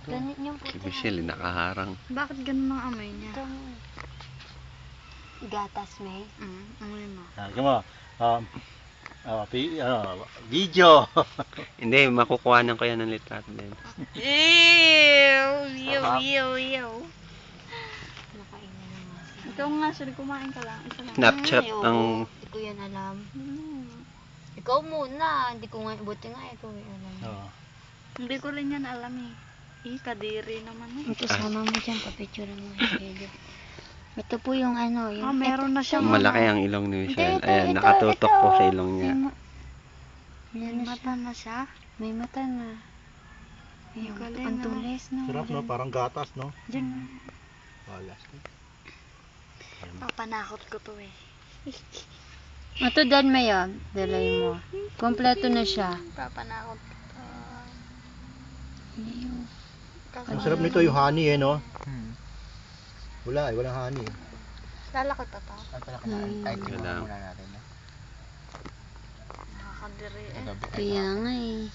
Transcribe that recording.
Ganit yung puti. Si Michelle, nakaharang. Bakit ganun ang amoy niya? Ito. Gatas, May. Amoy mo. Sabi mo, video. Hindi, makukuhanan ko yan ng litrato din. Ew. Nakainan naman. Ikaw nga, sorry, kumain ka lang. Isa lang. Snapchat oo. ang... Hindi ko yan alam. Ikaw muna. Hindi ko nga, buti nga ikaw may alam. Oo. Hindi ko rin yan alam eh. Kadiri naman eh. Ito, sama mo dyan, papicture mo yung video. Ito po yung ano, yung... Meron na siyang Malaki ang ilong ni Michelle. Ito, Ayan, ito, nakatutok ito. po sa ilong niya. May mata na siya. May mata na. Ayun, galing, ang no? tulis na. Sarap no, parang gatas no. Diyan. Wala. Papanakot ko to eh. Ito dan mo yan. Dalay mo. Kompleto na siya. Papanakot ko to. Ang sarap nito yung honey eh no. Wala eh, walang honey. Lalaki pa to. Wala. Nakakadiri eh. Kaya nga eh.